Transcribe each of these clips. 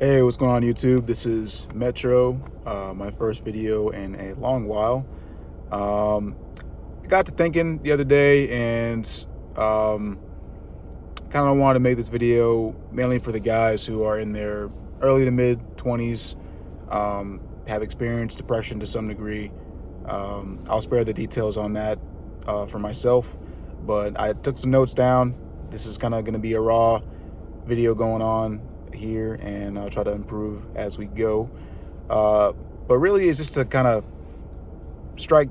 Hey, what's going on YouTube? This is Metro, my first video in a long while. I got to thinking the other day and kind of wanted to make this video mainly for the guys who are in their early to mid-20s, have experienced depression to some degree. I'll spare the details on that for myself, but I took some notes down. This is kind of going to be a raw video going on here, and I'll try to improve as we go. But really, it's just to kind of strike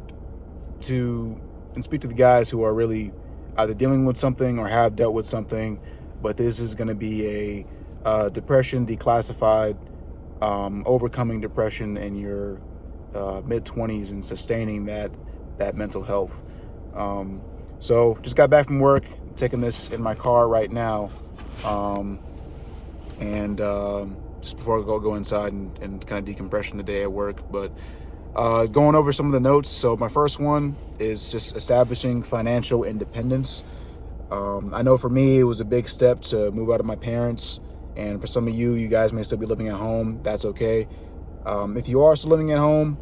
to and speak to the guys who are really either dealing with something or have dealt with something. But this is going to be a depression declassified, overcoming depression in your mid-20s and sustaining that mental health. So just got back from work, taking this in my car right now. And just before I go inside and kind of decompression the day at work. But going over some of the notes. So my first one is just establishing financial independence. I know for me, it was a big step to move out of my parents. And for some of you guys may still be living at home. That's okay. If you are still living at home,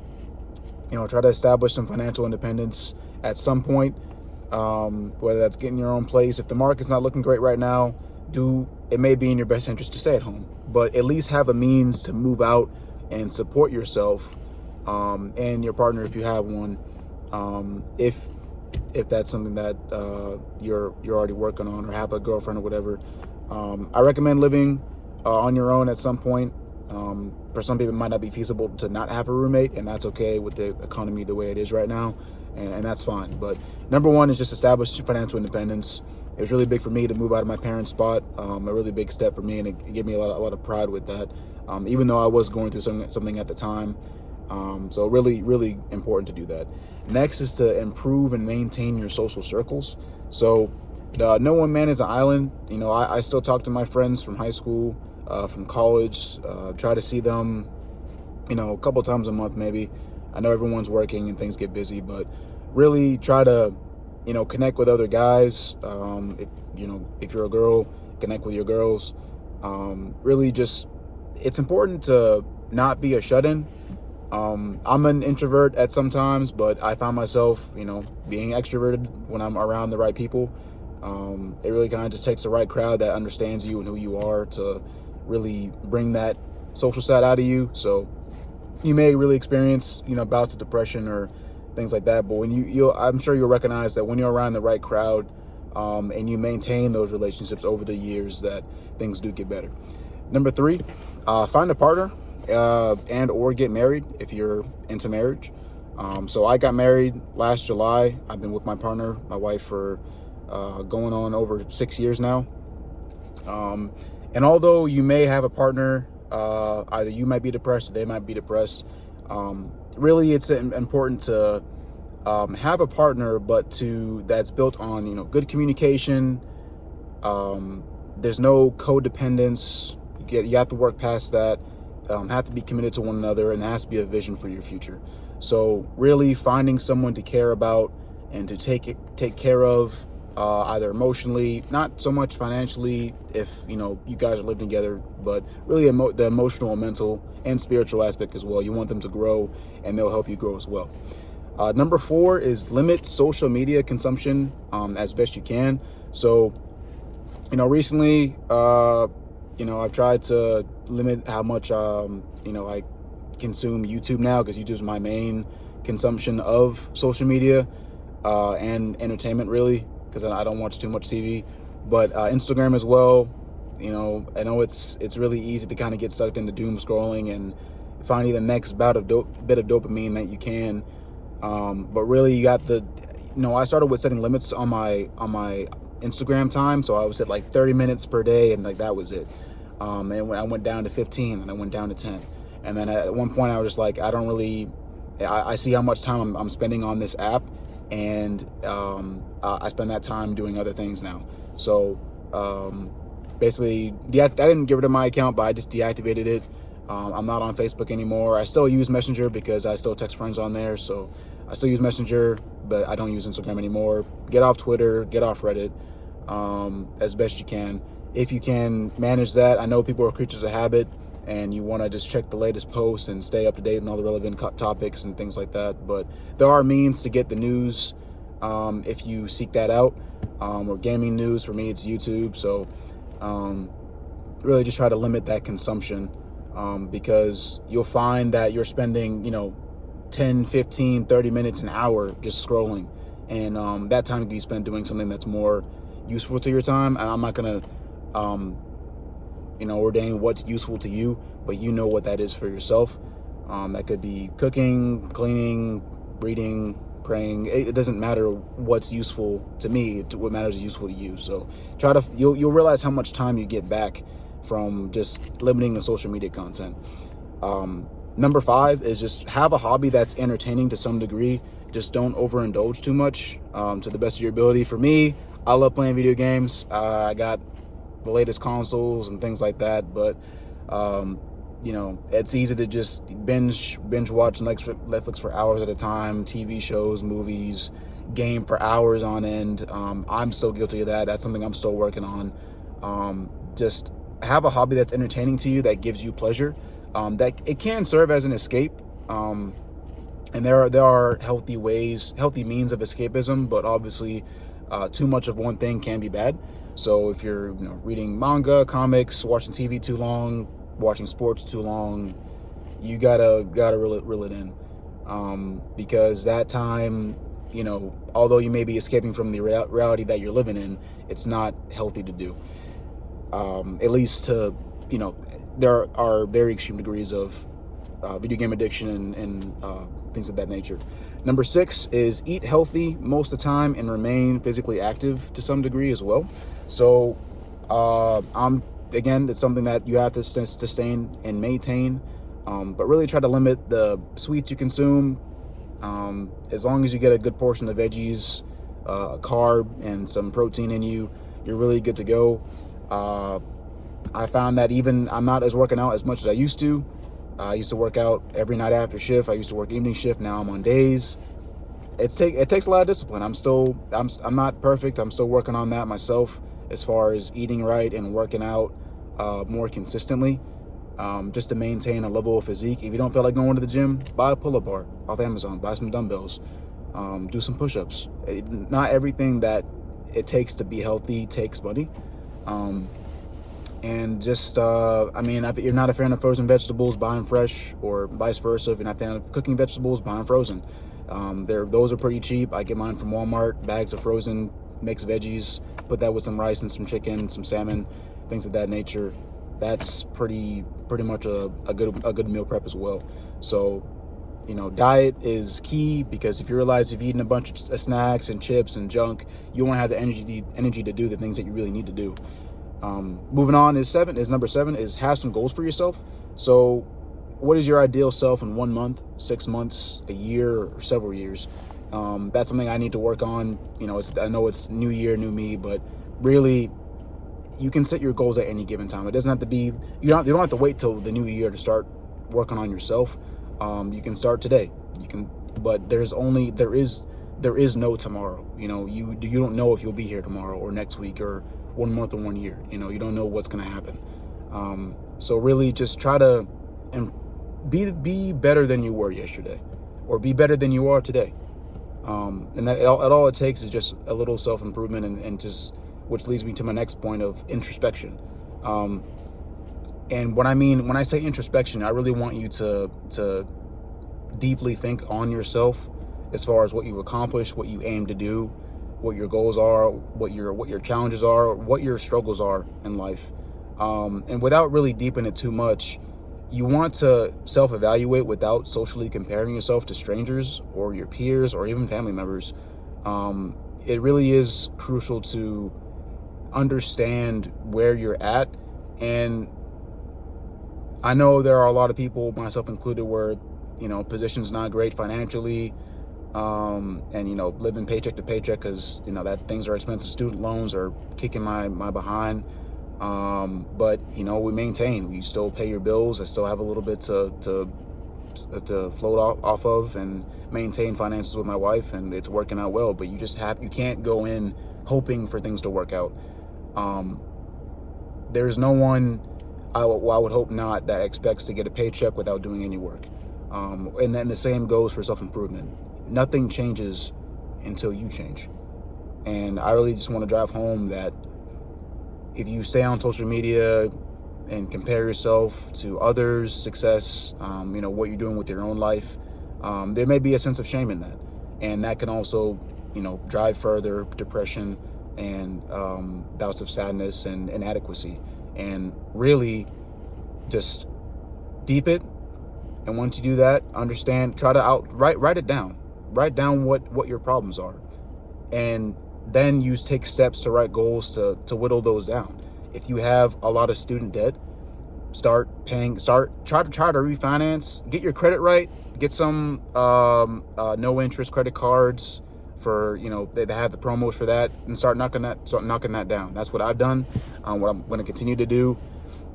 try to establish some financial independence at some point, whether that's getting your own place. If the market's not looking great right now, it may be in your best interest to stay at home, but at least have a means to move out and support yourself and your partner if you have one, if that's something that you're already working on or have a girlfriend or whatever. I recommend living on your own at some point. For some people, it might not be feasible to not have a roommate, and that's okay with the economy the way it is right now, and that's fine. But number one is just establish financial independence. It was really big for me to move out of my parents' spot, a really big step for me, and it gave me a lot of pride with that, even though I was going through something at the time. So really, really important to do that. Next is to improve and maintain your social circles. So no one man is an island. I still talk to my friends from high school, from college, try to see them, a couple times a month maybe. I know everyone's working and things get busy, but really try to connect with other guys. If you're a girl, connect with your girls. Really just, it's important to not be a shut-in. I'm an introvert at some times, but I find myself, being extroverted when I'm around the right people. It really kind of just takes the right crowd that understands you and who you are to really bring that social side out of you. So you may really experience, bouts of depression or things like that, but when I'm sure you'll recognize that when you're around the right crowd, and you maintain those relationships over the years, that things do get better. Number three, find a partner, and or get married if you're into marriage. So I got married last July. I've been with my partner, my wife, for going on over 6 years now. And although you may have a partner, either you might be depressed or they might be depressed, really it's important to have a partner, but that's built on good communication. There's no codependence. You have to work past that. Have to be committed to one another, and there has to be a vision for your future. So really finding someone to care about and to take care of, either emotionally, not so much financially if you guys are living together, but really the emotional, mental, and spiritual aspect as well. You want them to grow, and they'll help you grow as well. Number four is limit social media consumption as best you can. So recently I've tried to limit how much I consume YouTube now, because YouTube is my main consumption of social media and entertainment, really, because I don't watch too much TV. But Instagram as well. I know it's really easy to kind of get sucked into doom scrolling and finding the next bit of dopamine that you can. But really, you got I started with setting limits on my Instagram time. So I was at like 30 minutes per day, and like that was it. And when I went down to 15, and I went down to 10. And then at one point I was just like, I see how much time I'm spending on this app, and I spend that time doing other things now. So basically, I didn't get rid of my account, but I just deactivated it. I'm not on Facebook anymore. I still use Messenger because I still text friends on there. So I still use Messenger, but I don't use Instagram anymore. Get off Twitter, get off Reddit, as best you can. If you can manage that, I know people are creatures of habit, and you want to just check the latest posts and stay up to date on all the relevant topics and things like that. But there are means to get the news if you seek that out, or gaming news. For me, it's YouTube. So really just try to limit that consumption, because you'll find that you're spending 10, 15, 30 minutes, an hour just scrolling, and that time can be spent doing something that's more useful to your time. I'm not gonna ordain what's useful to you, but you know what that is for yourself. That could be cooking, cleaning, reading, praying. It doesn't matter what's useful to me. What matters is useful to you. So you'll realize how much time you get back from just limiting the social media content. Number 5 is just have a hobby that's entertaining to some degree. Just don't overindulge too much, to the best of your ability. For me, I love playing video games. I got the latest consoles and things like that, but it's easy to just binge watch Netflix for hours at a time, TV shows, movies, game for hours on end. I'm still guilty of that. That's something I'm still working on. Just have a hobby that's entertaining to you, that gives you pleasure, that it can serve as an escape. And there are healthy means of escapism, but obviously too much of one thing can be bad. So if you're reading manga, comics, watching TV too long, watching sports too long, you gotta reel it in, because that time, although you may be escaping from the reality that you're living in, it's not healthy to do. At least there are very extreme degrees of video game addiction and things of that nature. Number 6 is eat healthy most of the time and remain physically active to some degree as well. So it's something that you have to sustain and maintain, but really try to limit the sweets you consume. As long as you get a good portion of veggies, a carb, and some protein in you, you're really good to go. I found that even I'm not working out as much as I used to. I used to work out every night after shift. I used to work evening shift. Now I'm on days. It takes a lot of discipline. I'm not perfect. I'm still working on that myself, as far as eating right and working out more consistently, just to maintain a level of physique. If you don't feel like going to the gym, buy a pull-up bar off Amazon. Buy some dumbbells. Do some push-ups. Not everything that it takes to be healthy takes money. And just, if you're not a fan of frozen vegetables, buy them fresh, or vice versa. If you're not a fan of cooking vegetables, buy them frozen. Those are pretty cheap. I get mine from Walmart, bags of frozen mixed veggies, put that with some rice and some chicken, some salmon, things of that nature. That's pretty much a good meal prep as well. So, diet is key, because if you realize you've eaten a bunch of snacks and chips and junk, you won't have the energy to do the things that you really need to do. Moving on is number 7 is have some goals for yourself. So what is your ideal self in 1 month, 6 months, a year, or several years? That's something I need to work on. I know it's new year, new me, but really you can set your goals at any given time. It doesn't have to be, you don't have to wait till the new year to start working on yourself. You can start today. But there is no tomorrow. You don't know if you'll be here tomorrow or next week or 1 month or 1 year. You don't know what's going to happen. So really just try to be better than you were yesterday, or be better than you are today. And that all it takes is just a little self-improvement, and just, which leads me to my next point of introspection. And when I say introspection, I really want you to deeply think on yourself, as far as what you accomplish, what you aim to do, what your goals are, what your challenges are, what your struggles are in life. And without really deepening it too much, you want to self-evaluate without socially comparing yourself to strangers or your peers or even family members. It really is crucial to understand where you're at. And I know there are a lot of people, myself included, where position's not great financially, and living paycheck to paycheck, because that things are expensive. Student loans are kicking my behind. But we maintain. We still pay your bills. I still have a little bit to float off of, and maintain finances with my wife, and it's working out well. But you can't go in hoping for things to work out. There's no one. I would hope not, that expects to get a paycheck without doing any work. And then the same goes for self-improvement. Nothing changes until you change. And I really just want to drive home that if you stay on social media and compare yourself to others' success, what you're doing with your own life, there may be a sense of shame in that. And that can also, drive further depression and bouts of sadness and inadequacy. And really just deep it. And once you do that, understand, try to write it down. Write down what your problems are. And then take steps to write goals to whittle those down. If you have a lot of student debt, try to refinance, get your credit right, get some no interest credit cards for, they have the promos for that, and start knocking that down. That's what I've done. What I'm going to continue to do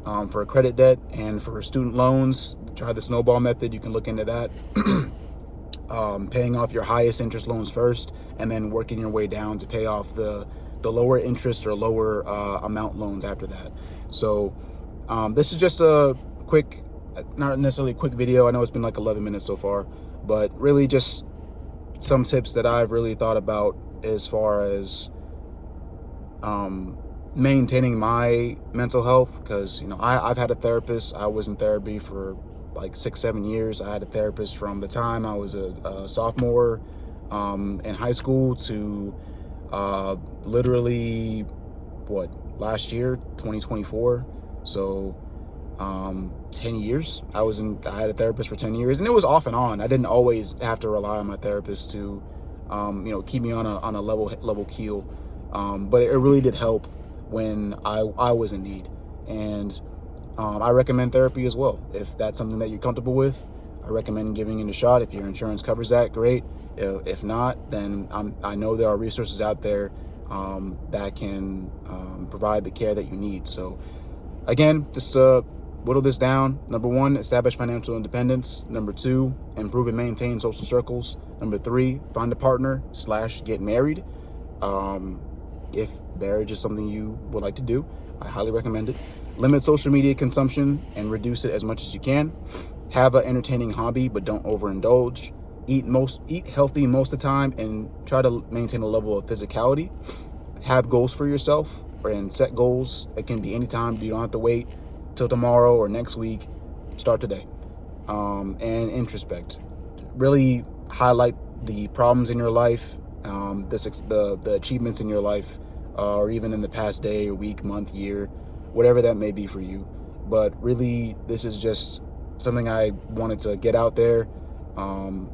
for credit debt and for student loans. Try the snowball method. You can look into that. Paying off your highest interest loans first, and then working your way down to pay off the lower interest or lower amount loans after that. So this is just a quick, not necessarily a quick video. I know it's been like 11 minutes so far, but really just some tips that I've really thought about as far as maintaining my mental health. Because I've had a therapist. I was in therapy for like 6-7 years. I had a therapist from the time I was a sophomore in high school to literally last year, 2024. So 10 years. I had a therapist for 10 years, and it was off and on. I didn't always have to rely on my therapist to keep me on a level keel, but it really did help when I was in need. And I recommend therapy as well. If that's something that you're comfortable with, I recommend giving it a shot. If your insurance covers that, great. If not, then I know there are resources out there that can provide the care that you need. So again, just to whittle this down: number 1, establish financial independence. Number 2, improve and maintain social circles. Number 3, find a partner / get married. If marriage is something you would like to do, I highly recommend it. Limit social media consumption and reduce it as much as you can. Have an entertaining hobby, but don't overindulge. Eat healthy most of the time, and try to maintain a level of physicality. Have goals for yourself, and set goals. It can be anytime. You don't have to wait till tomorrow or next week. Start today. And introspect. Really highlight the problems in your life, the achievements in your life, or even in the past day, or week, month, year, whatever that may be for you. But really, this is just something I wanted to get out there,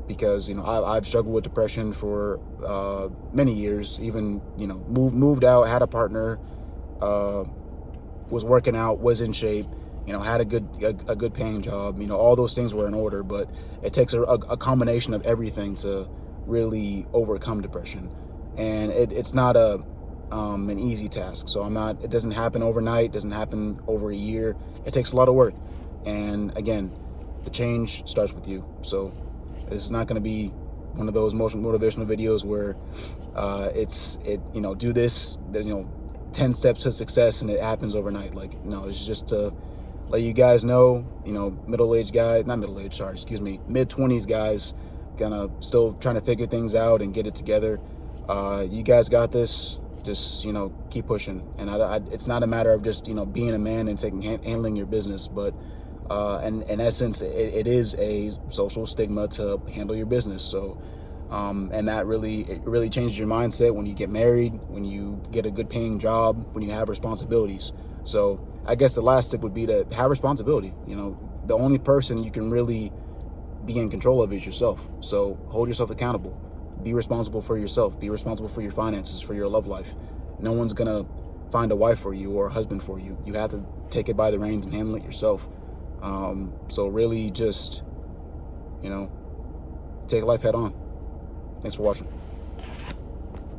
because I've struggled with depression for many years. Even moved out, had a partner, was working out, was in shape, had a good paying job. All those things were in order, but it takes a combination of everything to really overcome depression, and it's not an easy task. So it doesn't happen overnight, doesn't happen over a year. It takes a lot of work. And again, the change starts with you. So this is not going to be one of those motivational videos where do this, 10 steps to success and it happens overnight. Like, no, it's just to let you guys know, mid-20s guys, still trying to figure things out and get it together. You guys got this. Just keep pushing. And it's not a matter of just being a man and handling your business, but in essence, it is a social stigma to handle your business. So and that really changes your mindset when you get married, when you get a good paying job, when you have responsibilities. So I guess the last tip would be to have responsibility. The only person you can really be in control of is yourself. So hold yourself accountable. Be responsible for yourself. Be responsible for your finances, for your love life. No one's gonna find a wife for you or a husband for you. You have to take it by the reins and handle it yourself. So really just, take life head on. Thanks for watching.